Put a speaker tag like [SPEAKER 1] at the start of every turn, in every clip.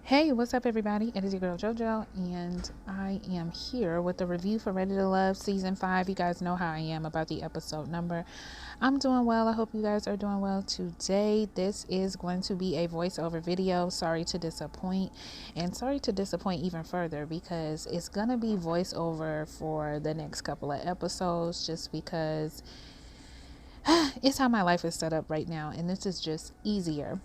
[SPEAKER 1] Hey, what's up, everybody? It is your girl JoJo, and I am here with the review for Ready to Love Season 5. You guys know how I am about the episode number. I'm doing well. I hope you guys are doing well today. This is going to be a voiceover video. Sorry to disappoint, and sorry to disappoint even further because it's going to be voiceover for the next couple of episodes just because it's how my life is set up right now, and this is just easier.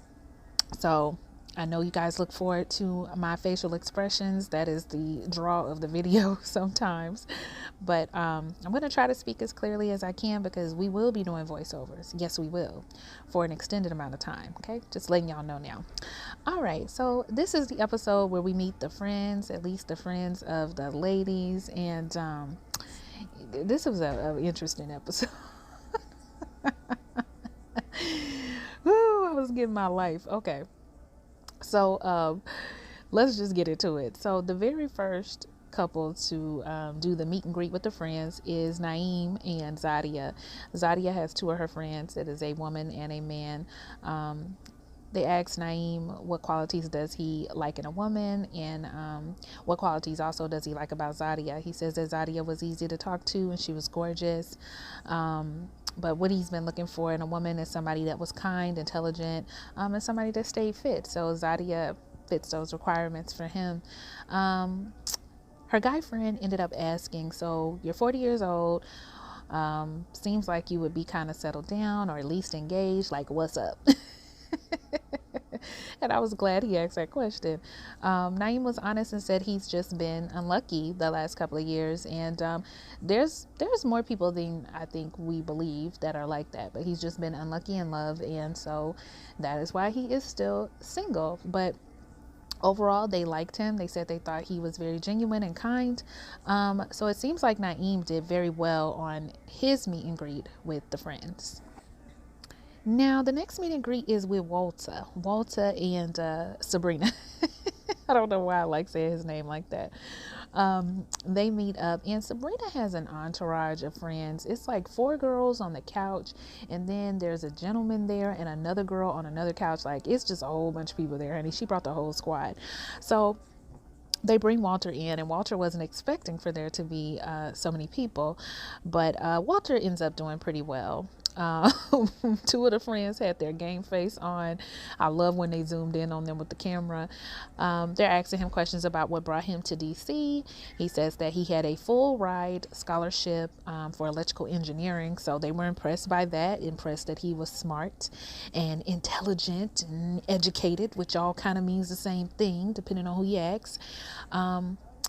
[SPEAKER 1] So I know you guys look forward to my facial expressions. That is the draw of the video sometimes. But I'm going to try to speak as clearly as I can because we will be doing voiceovers. Yes, we will, for an extended amount of time. Okay, just letting y'all know now. All right, so this is the episode where we meet the friends, at least the friends of the ladies. And this was an interesting episode. Woo, I was getting my life. Okay. So let's just get into it. So the very first couple to do the meet and greet with the friends is Naim and Zadia. Zadia has two of her friends. It is a woman and a man. They asked Naim what qualities does he like in a woman, and what qualities also does he like about Zadia. He says that Zadia was easy to talk to and she was gorgeous. But what he's been looking for in a woman is somebody that was kind, intelligent, and somebody that stayed fit. So Zadia fits those requirements for him. Her guy friend ended up asking, so you're 40 years old. Seems like you would be kind of settled down or at least engaged. Like, what's up? And I was glad he asked that question. Naim was honest and said he's just been unlucky the last couple of years, and there's more people than I think we believe that are like that, but he's just been unlucky in love, and so that is why he is still single. But overall, they liked him. They said they thought he was very genuine and kind. So it seems like Naim did very well on his meet and greet with the friends. Now, the next meet and greet is with Walter and Sabrina. I don't know why I like saying his name like that. They meet up, and Sabrina has an entourage of friends. It's like 4 girls on the couch, and then there's a gentleman there and another girl on another couch. Like, it's just a whole bunch of people there, honey. She brought the whole squad. So they bring Walter in, and Walter wasn't expecting for there to be so many people, but Walter ends up doing pretty well. Two of the friends had their game face on. I love when they zoomed in on them with the camera. They're asking him questions about what brought him to DC. He says that he had a full ride scholarship for electrical engineering, so they were impressed by that, impressed that he was smart and intelligent and educated, which all kind of means the same thing depending on who you ask.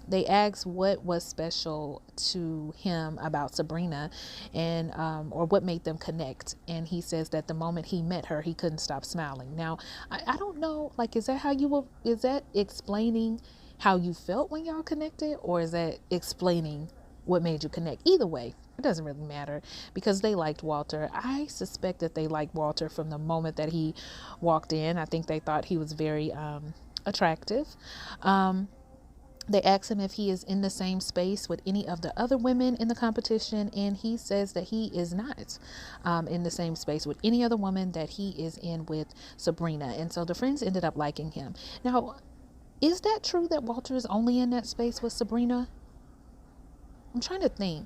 [SPEAKER 1] They asked what was special to him about Sabrina, and or what made them connect, and he says that the moment he met her he couldn't stop smiling. Now I don't know, like, is that explaining how you felt when y'all connected, or is that explaining what made you connect? Either way, it doesn't really matter because they liked Walter. I suspect that they liked Walter from the moment that he walked in. I think they thought he was very attractive. They asked him if he is in the same space with any of the other women in the competition, and he says that he is not in the same space with any other woman that he is in with Sabrina. And so the friends ended up liking him. Now, is that true that Walter is only in that space with Sabrina? I'm trying to think.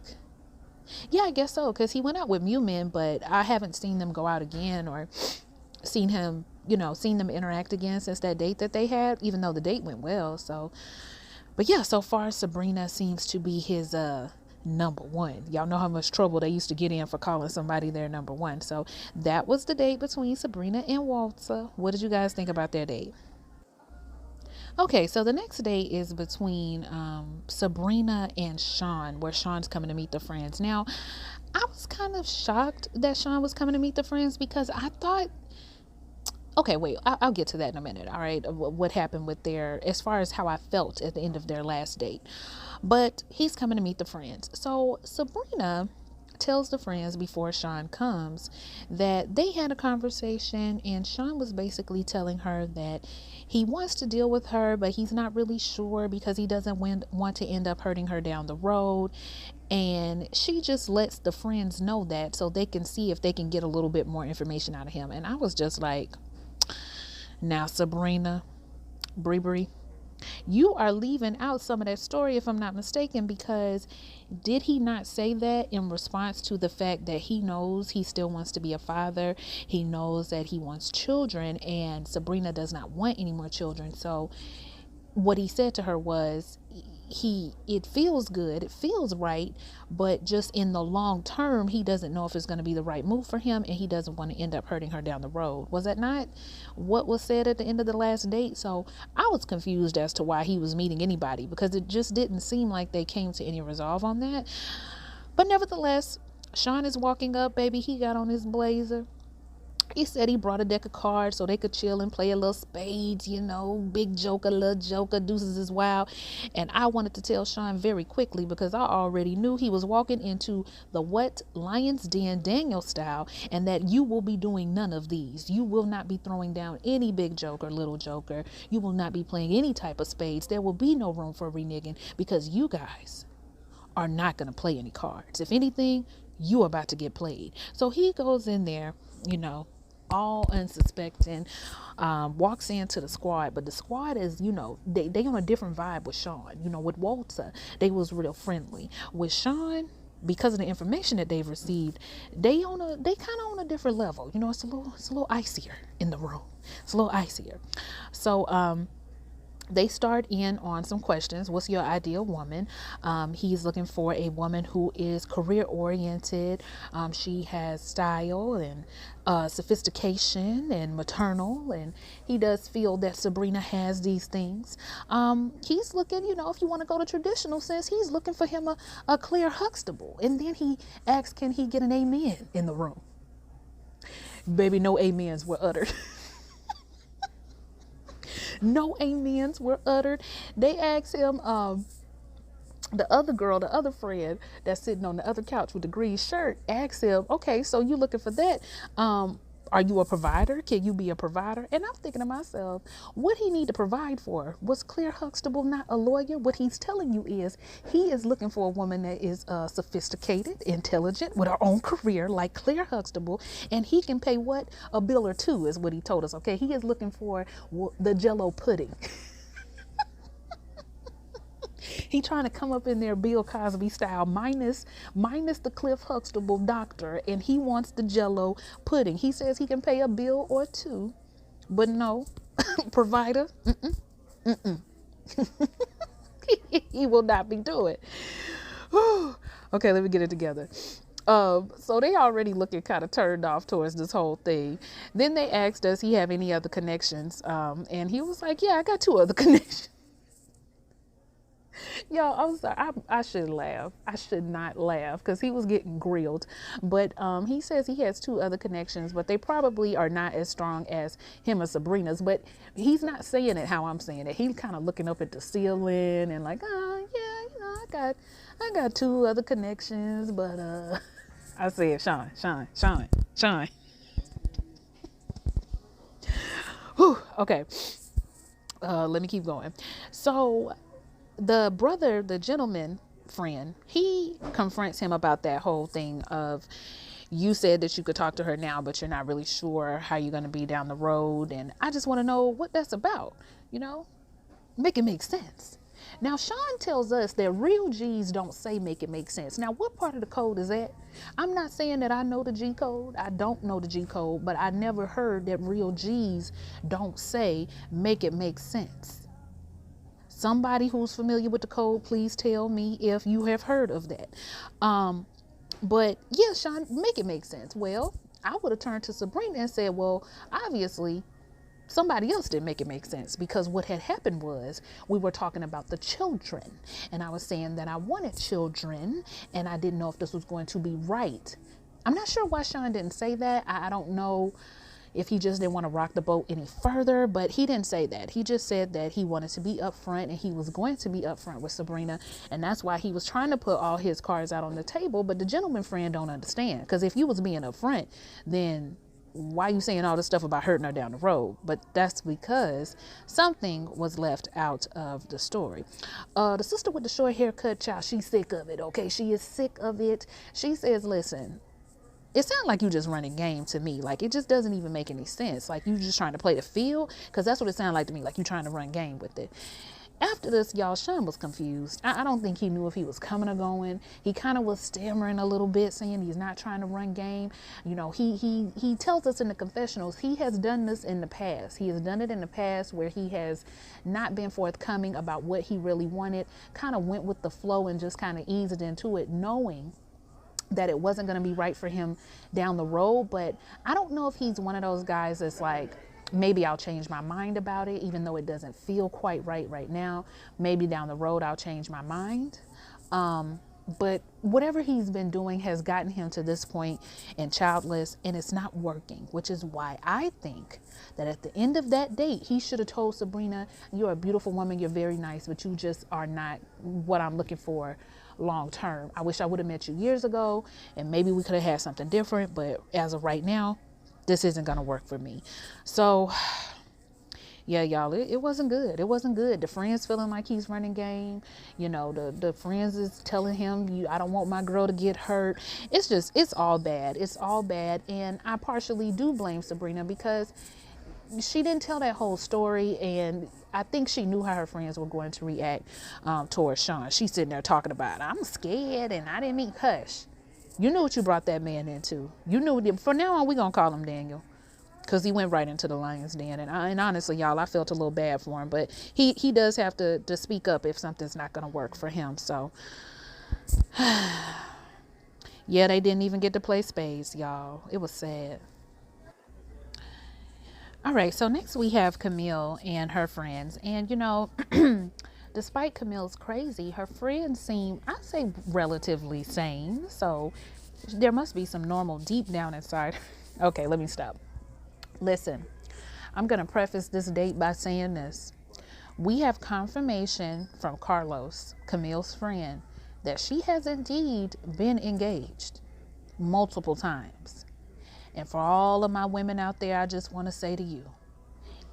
[SPEAKER 1] Yeah, I guess so, because he went out with Mew-Men, but I haven't seen them go out again or seen them interact again since that date that they had, even though the date went well. So, but yeah, so far Sabrina seems to be his number one. Y'all know how much trouble they used to get in for calling somebody their number one. So that was the date between Sabrina and Walter. What did you guys think about their date? Okay, so the next date is between Sabrina and Sean, where Sean's coming to meet the friends. Now, I was kind of shocked that Sean was coming to meet the friends because I thought, okay, wait, I'll get to that in a minute. All right, what happened with as far as how I felt at the end of their last date. But he's coming to meet the friends. So Sabrina tells the friends before Sean comes that they had a conversation, and Sean was basically telling her that he wants to deal with her, but he's not really sure because he doesn't want to end up hurting her down the road. And she just lets the friends know that so they can see if they can get a little bit more information out of him. And I was just like, now Sabrina, Bree, You are leaving out some of that story, if I'm not mistaken, because did he not say that in response to the fact that he knows he still wants to be a father? He knows that he wants children, and Sabrina does not want any more children. So what he said to her was, it feels good, it feels right, but just in the long term, he doesn't know if it's going to be the right move for him, and he doesn't want to end up hurting her down the road. Was that not what was said at the end of the last date? So I was confused as to why he was meeting anybody, because it just didn't seem like they came to any resolve on that. But nevertheless, Sean is walking up, baby. He got on his blazer. He said he brought a deck of cards so they could chill and play a little spades, big joker, little joker, deuces is wild. And I wanted to tell Sean very quickly, because I already knew he was walking into the what Lion's Den Daniel style, and that you will be doing none of these. You will not be throwing down any big joker, little joker. You will not be playing any type of spades. There will be no room for reneging, because you guys are not going to play any cards. If anything, you are about to get played. So he goes in there, all unsuspecting, walks into the squad, but the squad is, they on a different vibe with Sean. With Walter, they was real friendly. With Sean, because of the information that they've received, they kind of on a different level. It's a little icier in the room. It's a little icier. So they start in on some questions. What's your ideal woman? He's looking for a woman who is career oriented. She has style and sophistication and maternal, and he does feel that Sabrina has these things. He's looking, if you want to go to traditional sense, he's looking for him a Claire Huxtable. And then he asks, can he get an amen in the room? Baby, no amens were uttered. No amens were uttered. They asked him, the other friend that's sitting on the other couch with the green shirt, asked him, okay, so you looking for that? Are you a provider? Can you be a provider? And I'm thinking to myself, what he need to provide for? Was Claire Huxtable not a lawyer? What he's telling you is he is looking for a woman that is sophisticated, intelligent, with her own career like Claire Huxtable, and he can pay what? A bill or two is what he told us. Okay, he is looking for the Jell-O pudding. He trying to come up in there Bill Cosby style, minus the Cliff Huxtable doctor, and he wants the Jell-O pudding. He says he can pay a bill or two, but no, provider, he will not be doing. Okay, let me get it together. So they already looking kind of turned off towards this whole thing. Then they asked, does he have any other connections? And he was like, yeah, I got 2 other connections. Yo, I'm sorry. I should laugh. I should not laugh, because he was getting grilled. But he says he has 2 other connections, but they probably are not as strong as him or Sabrina's. But he's not saying it how I'm saying it. He's kind of looking up at the ceiling and like, yeah, I got 2 other connections, but I said, Sean. Whew, okay. Let me keep going. So the gentleman friend, he confronts him about that whole thing of, you said that you could talk to her now, but you're not really sure how you're going to be down the road. And I just want to know what that's about, make it make sense. Now, Sean tells us that real G's don't say make it make sense. Now, what part of the code is that? I'm not saying that I know the G code. I don't know the G code, but I never heard that real G's don't say make it make sense. Somebody who's familiar with the code, please tell me if you have heard of that. But yeah, Sean, make it make sense. Well, I would have turned to Sabrina and said, well, obviously somebody else didn't make it make sense, because what had happened was we were talking about the children, and I was saying that I wanted children and I didn't know if this was going to be right. I'm not sure why Sean didn't say that. I don't know if he just didn't want to rock the boat any further, but he didn't say that. He just said that he wanted to be upfront, and he was going to be upfront with Sabrina, and that's why he was trying to put all his cards out on the table. But the gentleman friend don't understand, because if you was being upfront, then why you saying all this stuff about hurting her down the road? But that's because something was left out of the story. The sister with the short haircut, child, she's sick of it. Okay, she is sick of it. She says, listen, it sounds like you just running game to me. Like, it just doesn't even make any sense. Like, you just trying to play the field, because that's what it sounded like to me. Like, you trying to run game with it. After this, y'all, Sean was confused. I don't think he knew if he was coming or going. He kind of was stammering a little bit, saying he's not trying to run game. You know, he tells us in the confessionals he has done this in the past. He has done it in the past where he has not been forthcoming about what he really wanted, kind of went with the flow and just kind of eased into it, knowing that it wasn't going to be right for him down the road. But I don't know if he's one of those guys that's like, maybe I'll change my mind about it, even though it doesn't feel quite right now. Maybe down the road I'll change my mind. But whatever he's been doing has gotten him to this point and childless, and it's not working, which is why I think that at the end of that date, he should have told Sabrina, you're a beautiful woman, you're very nice, but you just are not what I'm looking for long term. I wish I would have met you years ago, and maybe we could have had something different, but as of right now, this isn't going to work for me. So yeah, y'all, it wasn't good. It wasn't good. The friends feeling like he's running game. You know, the friends is telling him, I don't want my girl to get hurt. It's all bad. It's all bad. And I partially do blame Sabrina because she didn't tell that whole story. And I think she knew how her friends were going to react towards Sean. She's sitting there talking about, I'm scared and I didn't mean hush. You knew what you brought that man into. You knew. From now on, we're going to call him Daniel. Because he went right into the lion's den. And honestly, y'all, I felt a little bad for him. But he does have to speak up if something's not going to work for him. So, yeah, they didn't even get to play spades, y'all. It was sad. All right, so next we have Camille and her friends. And, you know, despite Camille's crazy, her friends seem, I'd say, relatively sane. So there must be some normal deep down inside. Okay, let me stop. Listen, I'm going to preface this date by saying this. We have confirmation from Carlos, Camille's friend, that she has indeed been engaged multiple times. And for all of my women out there, I just want to say to you,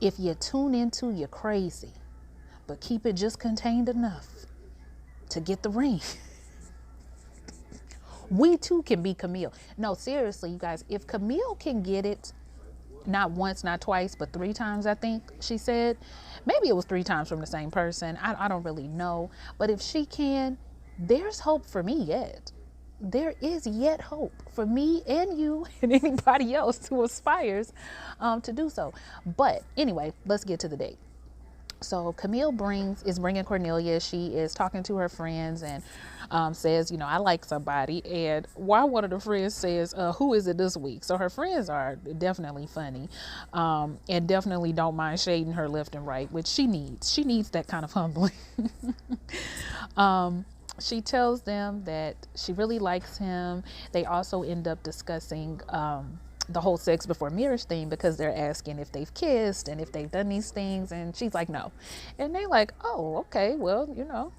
[SPEAKER 1] if you tune into, you're crazy, but keep it just contained enough to get the ring. We too can be Camille. No, seriously, you guys, if Camille can get it, not once, not twice, but 3 times, I think she said. Maybe it was 3 times from the same person. I don't really know. But if she can, there's hope for me yet. There is yet hope for me and you and anybody else who aspires to do so. But anyway, let's get to the date. So Camille is bringing Cornelius. She is talking to her friends and says, you know, I like somebody. And while one of the friends says, who is it this week? So her friends are definitely funny and definitely don't mind shading her left and right, which she needs. She needs that kind of humbling. She tells them that she really likes him. They also end up discussing the whole sex before marriage thing because they're asking if they've kissed and if they've done these things, and she's like no, and they like, oh, okay, well, you know,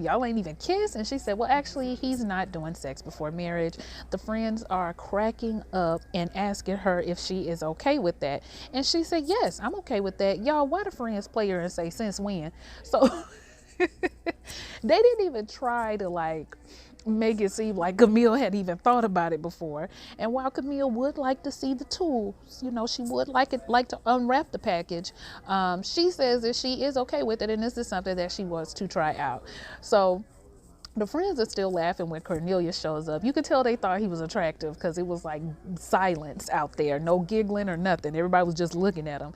[SPEAKER 1] y'all ain't even kissed. And she said, well, actually, he's not doing sex before marriage. The friends are cracking up and asking her if she is okay with that, and she said, yes, I'm okay with that. Y'all, why the friends play her and say since when? So they didn't even try to like make it seem like Camille had even thought about it before. And while Camille would like to see the tools, you know, she would like to unwrap the package, she says that she is okay with it, and this is something that she wants to try out. So the friends are still laughing when Cornelius shows up. You could tell they thought he was attractive because it was like silence out there, no giggling or nothing. Everybody was just looking at him.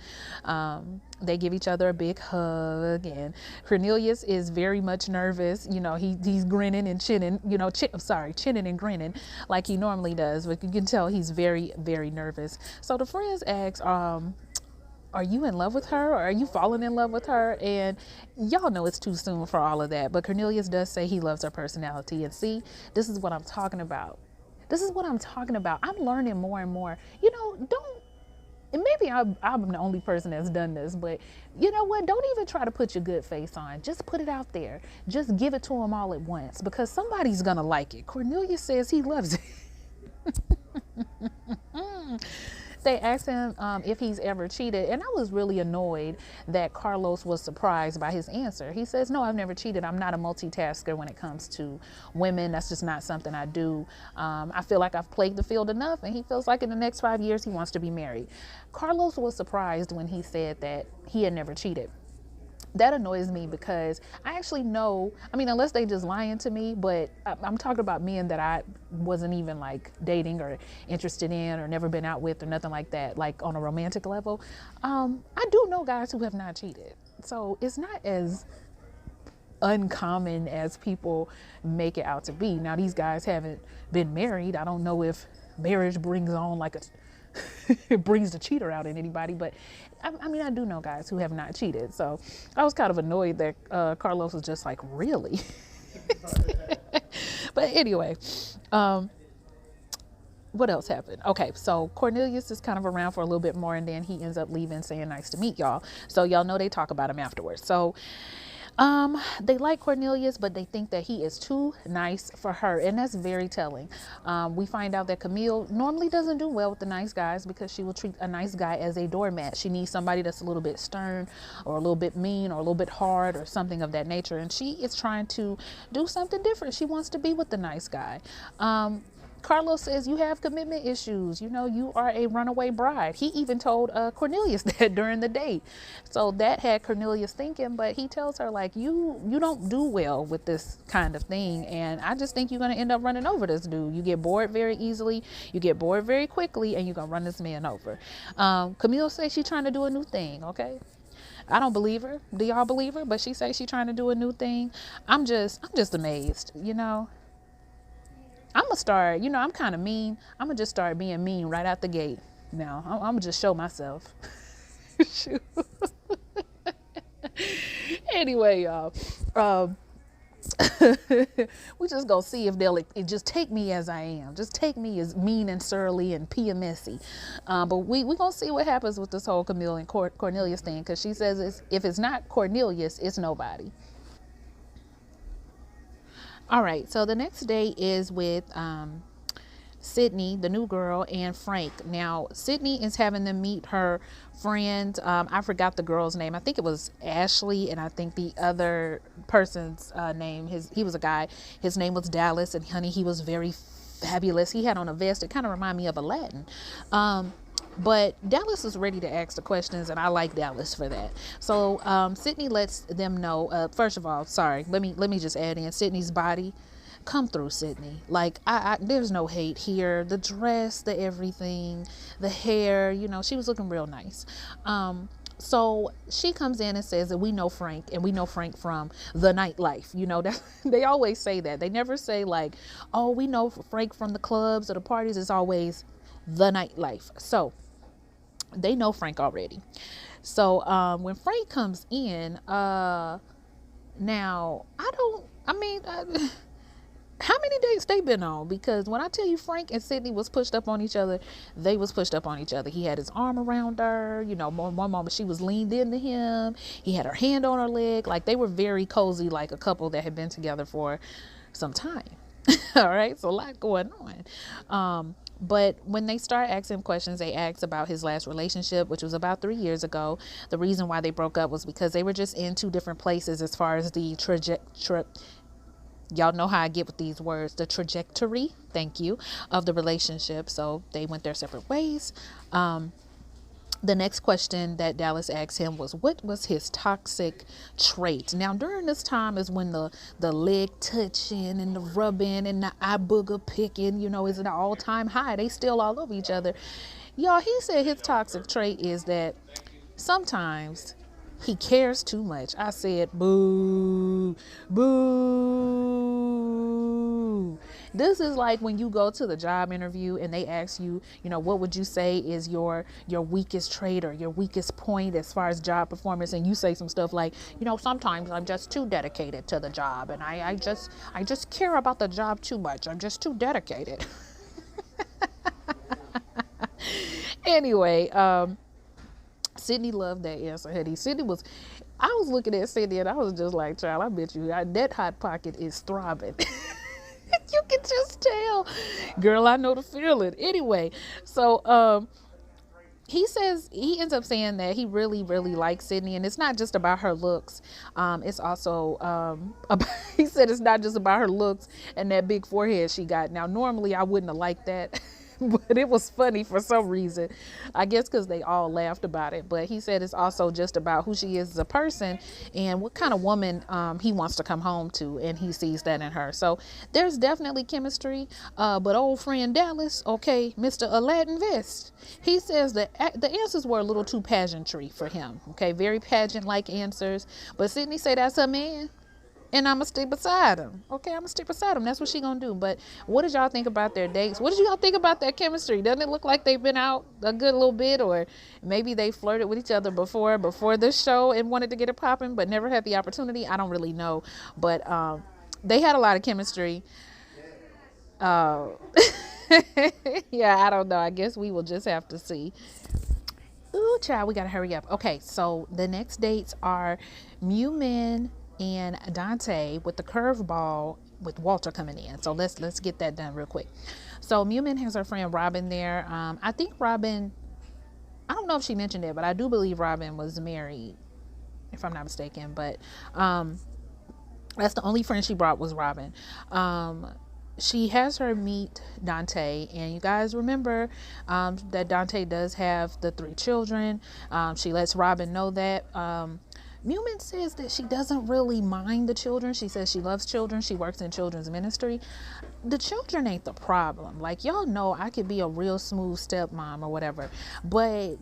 [SPEAKER 1] They give each other a big hug, and Cornelius is very much nervous. You know, he's grinning and chinning, you know, chinning and grinning like he normally does. But you can tell he's very, very nervous. So the friends ask, are you in love with her, or are you falling in love with her? And y'all know it's too soon for all of that. But Cornelius does say he loves her personality. And see, this is what I'm talking about. This is what I'm talking about. I'm learning more and more. You know, and maybe I'm the only person that's done this, but you know what? Don't even try to put your good face on. Just put it out there. Just give it to them all at once, because somebody's going to like it. Cornelius says he loves it. They asked him if he's ever cheated, and I was really annoyed that Carlos was surprised by his answer. He says, no, I've never cheated. I'm not a multitasker when it comes to women. That's just not something I do. I feel like I've played the field enough, and he feels like in the next 5 years he wants to be married. Carlos was surprised when he said that he had never cheated. that annoys me because I actually know, I mean, unless they just lying to me, but I'm talking about men that I wasn't even like dating or interested in or never been out with or nothing like that, like on a romantic level. I do know guys who have not cheated. So it's not as uncommon as people make it out to be. Now, these guys haven't been married. I don't know if marriage brings on like a it brings the cheater out in anybody, but I mean, I do know guys who have not cheated. So I was kind of annoyed that Carlos was just like, really? But anyway, what else happened? Okay, so Cornelius is kind of around for a little bit more, and then he ends up leaving saying nice to meet y'all. So y'all know they talk about him afterwards. So they like Cornelius, but they think that he is too nice for her, and that's very telling. We find out that Camille normally doesn't do well with the nice guys because she will treat a nice guy as a doormat. She needs somebody that's a little bit stern or a little bit mean or a little bit hard or something of that nature, and she is trying to do something different. She wants to be with the nice guy. Carlos says you have commitment issues. You know, you are a runaway bride. He even told Cornelius that during the date. So that had Cornelius thinking, but he tells her like, you don't do well with this kind of thing. And I just think you're going to end up running over this dude. You get bored very easily. You get bored very quickly, and you're going to run this man over. Camille says she's trying to do a new thing. Okay. I don't believe her. Do y'all believe her? But she says she's trying to do a new thing. I'm just amazed, you know. I'm gonna start, you know, I'm kind of mean. I'm gonna just start being mean right out the gate. Now, I'm gonna just show myself. Anyway, y'all, we just gonna see if they'll just take me as I am. Just take me as mean and surly and PMSy. But we gonna see what happens with this whole Camille and Cornelius thing, because she says if it's not Cornelius, it's nobody. All right, so the next day is with Sydney, the new girl, and Frank. Now, Sydney is having them meet her friend. I forgot the girl's name. I think it was Ashley, and I think the other person's name, he was a guy. His name was Dallas, and honey, he was very fabulous. He had on a vest. It kind of reminded me of Aladdin. But Dallas is ready to ask the questions, and I like Dallas for that. So Sydney lets them know. First of all, sorry, let me just add in Sydney's body. Come through, Sydney. Like there's no hate here. The dress, the everything, the hair. You know, she was looking real nice. So she comes in and says that we know Frank, and we know Frank from the nightlife. You know, that they always say that. They never say like, oh, we know Frank from the clubs or the parties. It's always the nightlife. So they know Frank already. So when Frank comes in, now how many dates they been on? Because when I tell you Frank and Sydney was pushed up on each other, they was pushed up on each other. He had his arm around her, you know, one moment she was leaned into him. He had her hand on her leg. Like they were very cozy, like a couple that had been together for some time. All right, so a lot going on. But when they start asking questions, they asked about his last relationship, which was about 3 years ago. The reason why they broke up was because they were just in two different places as far as the y'all know how I get with these words, the trajectory, thank you, of the relationship. So they went their separate ways. The next question that Dallas asked him was, what was his toxic trait? Now, during this time is when the leg touching and the rubbing and the eye booger picking, you know, is an all-time high. They still all over each other. Y'all, he said his toxic trait is that sometimes he cares too much. I said, boo, boo. This is like when you go to the job interview and they ask you, you know, what would you say is your weakest trait or your weakest point as far as job performance? And you say some stuff like, you know, sometimes I'm just too dedicated to the job, and I just care about the job too much. I'm just too dedicated. Anyway, Sydney loved that answer, honey. I was looking at Sydney and I was just like, child, I bet you that hot pocket is throbbing. You can just tell. Girl, I know the feeling. Anyway, so he ends up saying that he really, really likes Sydney, and it's not just about her looks. It's also he said it's not just about her looks and that big forehead she got. Now, normally I wouldn't have liked that. but it was funny for some reason. I guess because they all laughed about it. But he said it's also just about who she is as a person and what kind of woman he wants to come home to, and he sees that in her. So there's definitely chemistry. But old friend Dallas, okay, Mr. Aladdin Vest, he says that the answers were a little too pageantry for him. Okay, very pageant-like answers. But Sydney say that's her man, and I'ma stick beside him. Okay, I'ma stick beside him. That's what she gonna do. But what did y'all think about their dates? What did y'all think about their chemistry? Doesn't it look like they've been out a good little bit, or maybe they flirted with each other before this show and wanted to get it popping, but never had the opportunity? I don't really know, but they had a lot of chemistry. Uh, yeah, I don't know. I guess we will just have to see. Ooh, child, we gotta hurry up. Okay, so the next dates are Mew-Men and Dante, with the curveball with Walter coming in. So let's get that done real quick. So Mew-Men has her friend Robin there. I think Robin, I don't know if she mentioned it, but I do believe Robin was married, if I'm not mistaken. But that's the only friend she brought, was Robin. She has her meet Dante, and you guys remember that Dante does have the 3 children. She lets Robin know that. Mew-Men says that she doesn't really mind the children. She says she loves children. She works in children's ministry. The children ain't the problem. Like, y'all know I could be a real smooth stepmom or whatever, but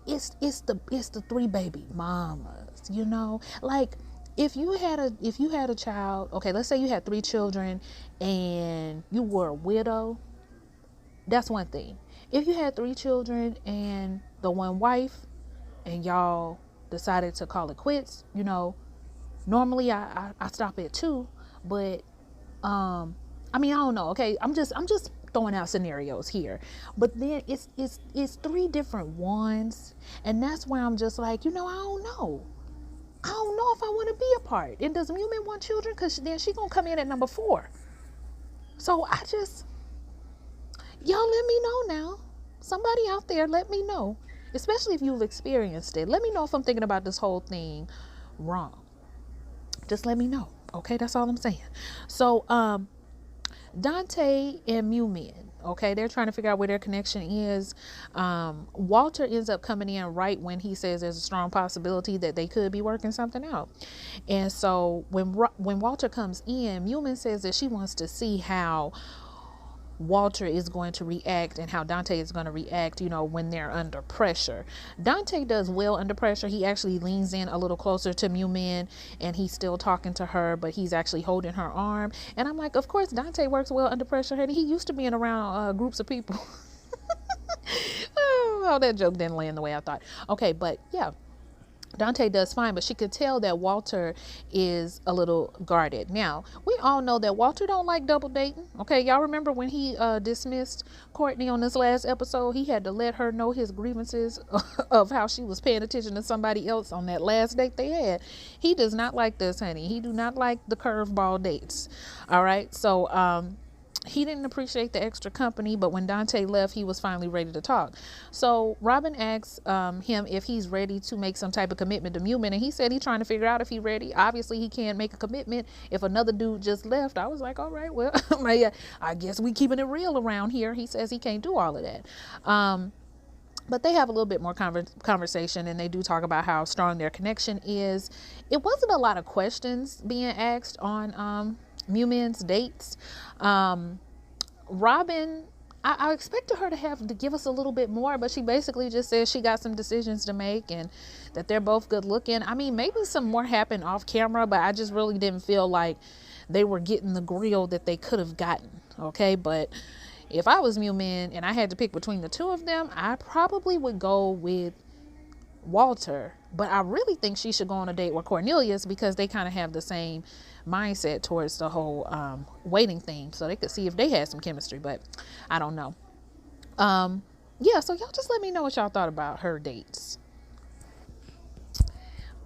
[SPEAKER 1] it's the 3 baby mamas, you know? Like, if you had a child, okay, let's say you had 3 children and you were a widow, that's one thing. If you had 3 children and the one wife, and y'all decided to call it quits, you know, normally I stop at 2, but I mean, I don't know. Okay, I'm just throwing out scenarios here, but then it's 3 different ones, and that's where I'm just like, you know, I don't know if I want to be a part. And does Mew-Men want children? Because then she gonna come in at number 4. So y'all let me know now. Somebody out there, let me know. Especially if you've experienced it. Let me know if I'm thinking about this whole thing wrong. Just let me know. Okay, that's all I'm saying. So Dante and Mew-Men, okay, they're trying to figure out where their connection is. Walter ends up coming in right when he says there's a strong possibility that they could be working something out. And so when Walter comes in, Mew-Men says that she wants to see how Walter is going to react and how Dante is going to react, you know, when they're under pressure. Dante does well under pressure. He actually leans in a little closer to Mew-Men, and he's still talking to her, but he's actually holding her arm. And I'm like, of course Dante works well under pressure, honey. He used to being around groups of people. Oh, that joke didn't land the way I thought. Okay, but yeah, Dante does fine, but she could tell that Walter is a little guarded. Now, we all know that Walter don't like double dating. Okay, y'all remember when he dismissed Courtney on this last episode? He had to let her know his grievances of how she was paying attention to somebody else on that last date they had. He does not like this, honey. He do not like the curveball dates. All right, so he didn't appreciate the extra company, but when Dante left, he was finally ready to talk. So Robin asks him if he's ready to make some type of commitment to Mew-Men, and he said he's trying to figure out if he's ready. Obviously, he can't make a commitment if another dude just left. I was like, all right, well, I guess we keeping it real around here. He says he can't do all of that. But they have a little bit more conversation, and they do talk about how strong their connection is. It wasn't a lot of questions being asked on Mew-Men's dates. Robin, I expected her to give us a little bit more, but she basically just says she got some decisions to make and that they're both good looking. I mean, maybe some more happened off camera, but I just really didn't feel like they were getting the grill that they could have gotten. Okay, but if I was Mew-Men and I had to pick between the 2 of them, I probably would go with Walter, but I really think she should go on a date with Cornelius because they kind of have the same mindset towards the whole waiting thing, so they could see if they had some chemistry, but I don't know. Yeah, so y'all just let me know what y'all thought about her dates.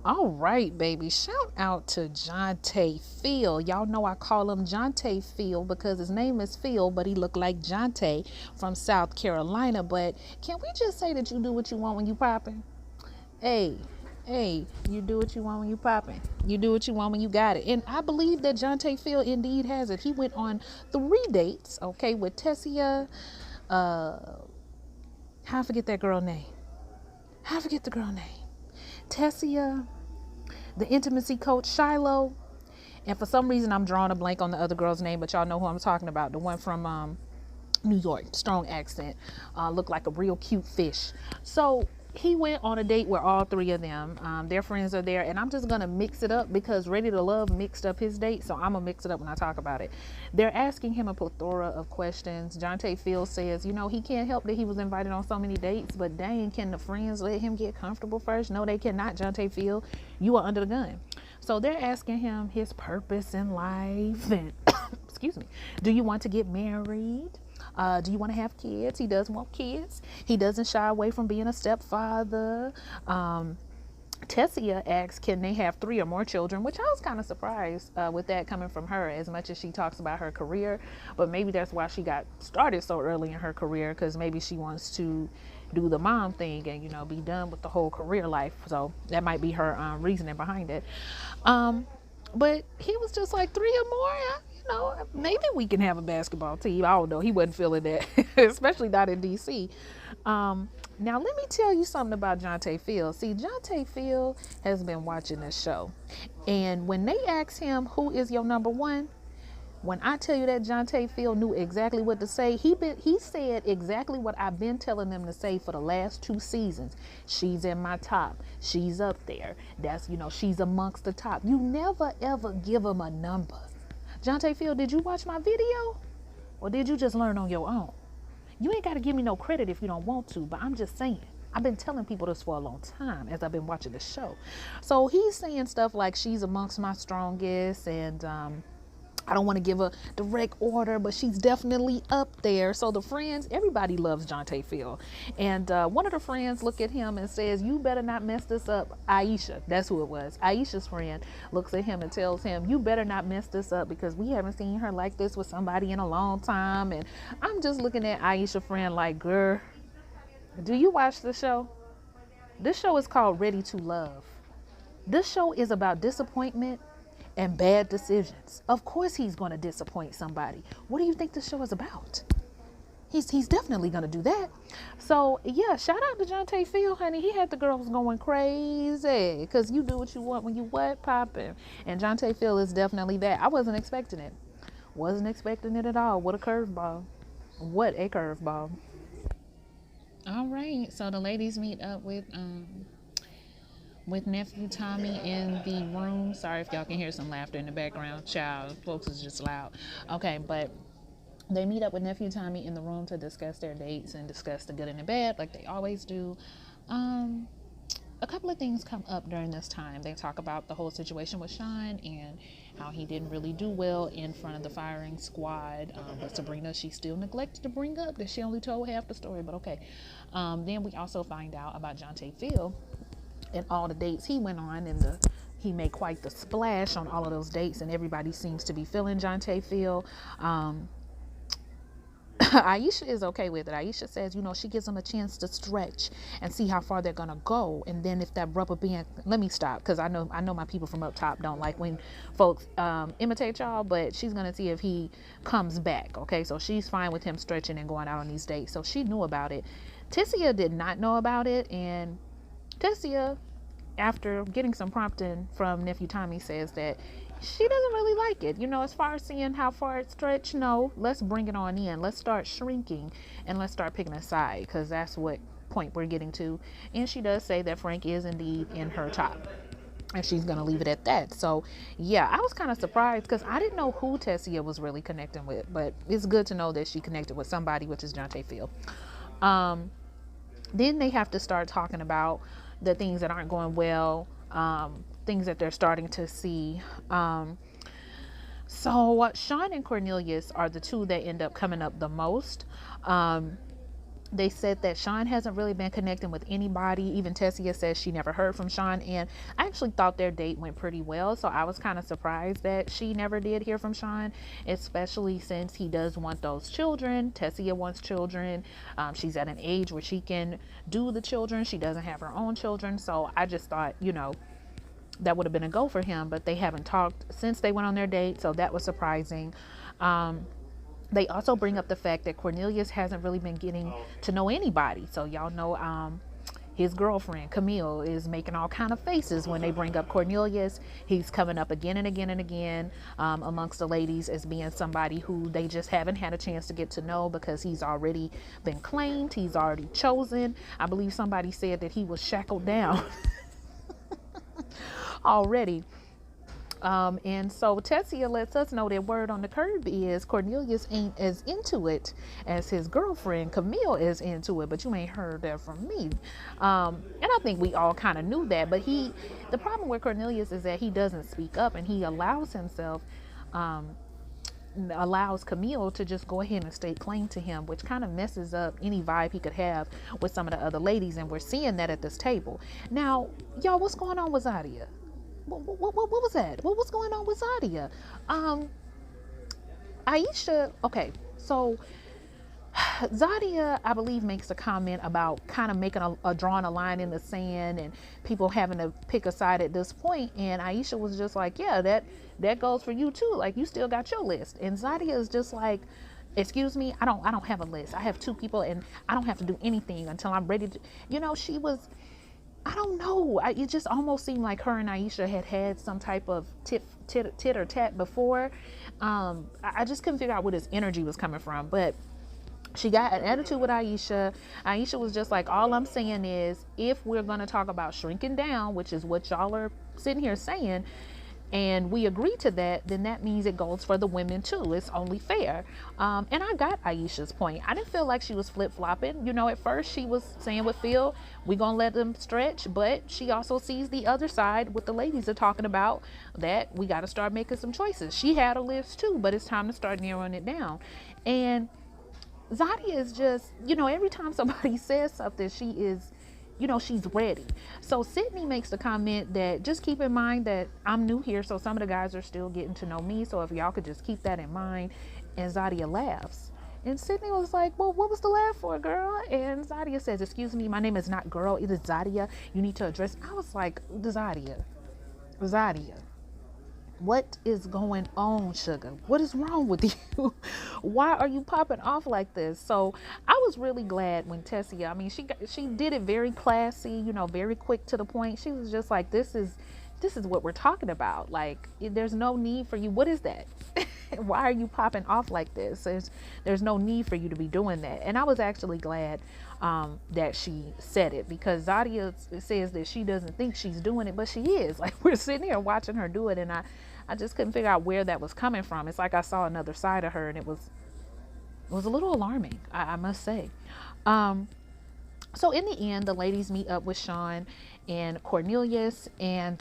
[SPEAKER 1] All right, baby. Shout out to Jontay Phil. Y'all know I call him Jontay Phil because his name is Phil, but he looked like Jontay from South Carolina. But can we just say that you do what you want when you popping? Hey, you do what you want when you popping. You do what you want when you got it. And I believe that Jontay Phil indeed has it. He went on 3 dates, okay, with Tessia, How I forget that girl name? How I forget the girl name? Tessia, the intimacy coach Shiloh, and for some reason I'm drawing a blank on the other girl's name, but y'all know who I'm talking about. The one from New York, strong accent, looked like a real cute fish. So he went on a date with all three of them. Their friends are there, and I'm just gonna mix it up because Ready to Love mixed up his date, so I'm gonna mix it up when I talk about it. They're asking him a plethora of questions. Jontay Phil says, he can't help that he was invited on so many dates, but dang, can the friends let him get comfortable first? No, they cannot. Jontay Phil, you are under the gun. So they're asking him his purpose in life, and excuse me, do you want to get married? Do you want to have kids? He does want kids. He doesn't shy away from being a stepfather. Tessia asks, can they have 3 or more children? Which I was kind of surprised with that coming from her, as much as she talks about her career. But maybe that's why she got started so early in her career, because maybe she wants to do the mom thing and, be done with the whole career life. So that might be her reasoning behind it. But he was just like, 3 or more, maybe we can have a basketball team. I don't know. He wasn't feeling that, especially not in DC. Now, let me tell you something about Jontay Phil. See, Jontay Phil has been watching this show. And when they asked him, who is your number one? When I tell you that Jontay Phil knew exactly what to say, he said exactly what I've been telling them to say for the last 2 seasons. She's in my top. She's up there. That's, she's amongst the top. You never, ever give them a number. Jontay Phil, did you watch my video? Or did you just learn on your own? You ain't got to give me no credit if you don't want to, but I'm just saying. I've been telling people this for a long time as I've been watching the show. So he's saying stuff like she's amongst my strongest, and I don't want to give a direct order, but she's definitely up there. So the friends, everybody loves Jontay Phil. And one of the friends look at him and says, you better not mess this up. Aisha, that's who it was. Aisha's friend looks at him and tells him, you better not mess this up because we haven't seen her like this with somebody in a long time. And I'm just looking at Aisha's friend like, girl, do you watch the show? This show is called Ready to Love. This show is about disappointment and bad decisions. Of course he's going to disappoint somebody. What do you think the show is about? He's definitely going to do that. So yeah, shout out to Jontay Phil, honey. He had the girls going crazy because you do what you want when you popping. And Jontay Phil is definitely that. I wasn't expecting it. Wasn't expecting it at all. What a curveball. What a curveball. All right. So the ladies meet up with nephew Tommy in the room. Sorry if y'all can hear some laughter in the background. Child, folks is just loud. Okay, but they meet up with nephew Tommy in the room to discuss their dates and discuss the good and the bad like they always do. A couple of things come up during this time. They talk about the whole situation with Sean and how he didn't really do well in front of the firing squad. But Sabrina, she still neglected to bring up that she only told half the story, but okay. Then we also find out about Jontay Phil and all the dates he went on, and he made quite the splash on all of those dates, and everybody seems to be feeling Jontay Phil. Aisha is okay with it. Aisha says, she gives them a chance to stretch and see how far they're gonna go, and then if that rubber band, let me stop because I know my people from up top don't like when folks imitate y'all, but she's gonna see if he comes back. Okay, so she's fine with him stretching and going out on these dates, so she knew about it. Tessia did not know about it, and Tessia, after getting some prompting from nephew Tommy, says that she doesn't really like it. As far as seeing how far it stretched, no, let's bring it on in. Let's start shrinking and let's start picking a side because that's what point we're getting to. And she does say that Frank is indeed in her top. And she's going to leave it at that. So, yeah, I was kind of surprised because I didn't know who Tessia was really connecting with. But it's good to know that she connected with somebody, which is Jontay Phil. Then they have to start talking about the things that aren't going well, things that they're starting to see. So Sean and Cornelius are the two that end up coming up the most. They said that Sean hasn't really been connecting with anybody. Even Tessia says she never heard from Sean. And I actually thought their date went pretty well. So I was kind of surprised that she never did hear from Sean, especially since he does want those children. Tessia wants children. She's at an age where she can do the children. She doesn't have her own children. So I just thought, that would have been a go for him. But they haven't talked since they went on their date. So that was surprising. They also bring up the fact that Cornelius hasn't really been getting to know anybody. So y'all know his girlfriend Camille is making all kind of faces when they bring up Cornelius. He's coming up again and again and again amongst the ladies as being somebody who they just haven't had a chance to get to know because he's already been claimed. He's already chosen. I believe somebody said that he was shackled down already. And so Tessia lets us know that word on the curb is Cornelius ain't as into it as his girlfriend Camille is into it, but you ain't heard that from me. And I think we all kind of knew that, but the problem with Cornelius is that he doesn't speak up, and he allows himself, allows Camille to just go ahead and stake claim to him, which kind of messes up any vibe he could have with some of the other ladies, and we're seeing that at this table. Now, y'all, what's going on with Zadia? What was that? What was going on with Zadia? Aisha, okay, so Zadia, I believe, makes a comment about kind of making drawing a line in the sand and people having to pick a side at this point. And Aisha was just like, yeah, that goes for you too. Like, you still got your list. And Zadia is just like, excuse me, I don't have a list. I have 2 people and I don't have to do anything until I'm ready to, she was, I don't know. It just almost seemed like her and Aisha had some type of tit or tat before. I just couldn't figure out where this energy was coming from. But she got an attitude with Aisha. Aisha was just like, all I'm saying is, if we're going to talk about shrinking down, which is what y'all are sitting here saying, and we agree to that, then that means it goes for the women too. It's only fair. And I got Aisha's point. I didn't feel like she was flip-flopping. At first she was saying with Phil, we're going to let them stretch, but she also sees the other side, what the ladies are talking about, that we got to start making some choices. She had a list too, but it's time to start narrowing it down. And Zadia is just, every time somebody says something, she is, she's ready. So Sydney makes the comment that just keep in mind that I'm new here, so some of the guys are still getting to know me. So if y'all could just keep that in mind. And Zadia laughs. And Sydney was like, well, what was the laugh for, girl? And Zadia says, excuse me, my name is not girl, it is Zadia. You need to address. I was like, Zadia. What is going on, sugar? What is wrong with you? Why are you popping off like this? So I was really glad when Tessia, she did it very classy, very quick to the point. She was just like, this is what we're talking about. Like, there's no need for you. What is that? Why are you popping off like this? There's no need for you to be doing that. And I was actually glad that she said it, because Zadia says that she doesn't think she's doing it, but she is. Like, we're sitting here watching her do it, and I just couldn't figure out where that was coming from. It's like I saw another side of her, and it was a little alarming, I must say. So in the end, the ladies meet up with Sean and Cornelius, and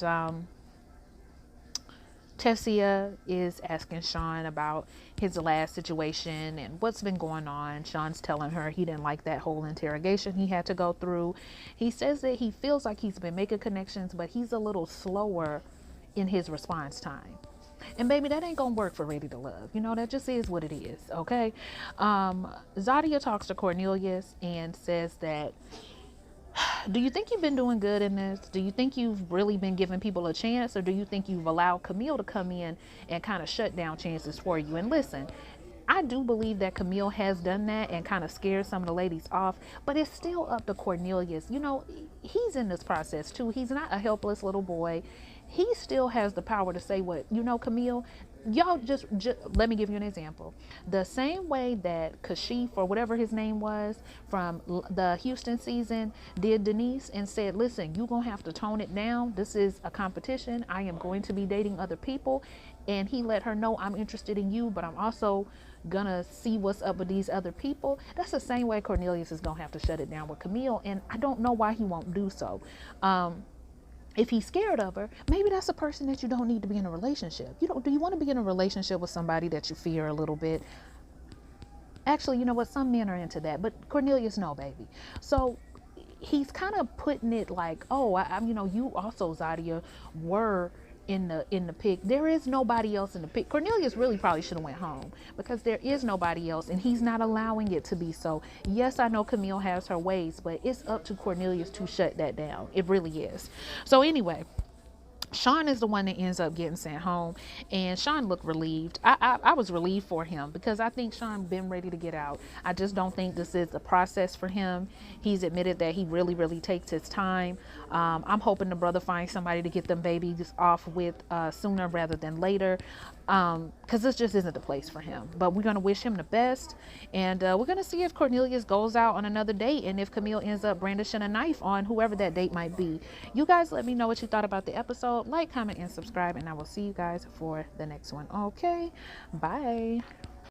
[SPEAKER 1] Tessia is asking Sean about his last situation and what's been going on. Sean's telling her he didn't like that whole interrogation he had to go through. He says that he feels like he's been making connections, but he's a little slower in his response time. And baby, that ain't gonna work for Ready to Love. That just is what it is, okay? Zadia talks to Cornelius and says that, do you think you've been doing good in this? Do you think you've really been giving people a chance? Or do you think you've allowed Camille to come in and kind of shut down chances for you? And listen, I do believe that Camille has done that and kind of scared some of the ladies off, but it's still up to Cornelius. He's in this process too. He's not a helpless little boy. He still has the power to say what, Camille, y'all just let me give you an example. The same way that Kashif, or whatever his name was, from the Houston season, did Denise and said, listen, you're going to have to tone it down. This is a competition. I am going to be dating other people. And he let her know, I'm interested in you, but I'm also going to see what's up with these other people. That's the same way Cornelius is going to have to shut it down with Camille. And I don't know why he won't do so. If he's scared of her, maybe that's a person that you don't need to be in a relationship. Do you want to be in a relationship with somebody that you fear a little bit? Actually, you know what? Some men are into that, but Cornelius, no, baby. So he's kind of putting it like, oh, you also, Zadia, were in the pic. There is nobody else in the pic. Cornelius really probably should have went home, because there is nobody else, and he's not allowing it to be so. Yes, I know Camille has her ways, but it's up to Cornelius to shut that down. It really is. So anyway, Sean is the one that ends up getting sent home, and Sean looked relieved. I was relieved for him because I think Sean been ready to get out. I just don't think this is the process for him. He's admitted that he really takes his time. I'm hoping the brother finds somebody to get them babies off with sooner rather than later, because this just isn't the place for him. But we're gonna wish him the best, and we're gonna see if Cornelius goes out on another date and if Camille ends up brandishing a knife on whoever that date might be. You guys let me know what you thought about the episode. Like, comment, and subscribe, and I will see you guys for the next one. Okay, bye.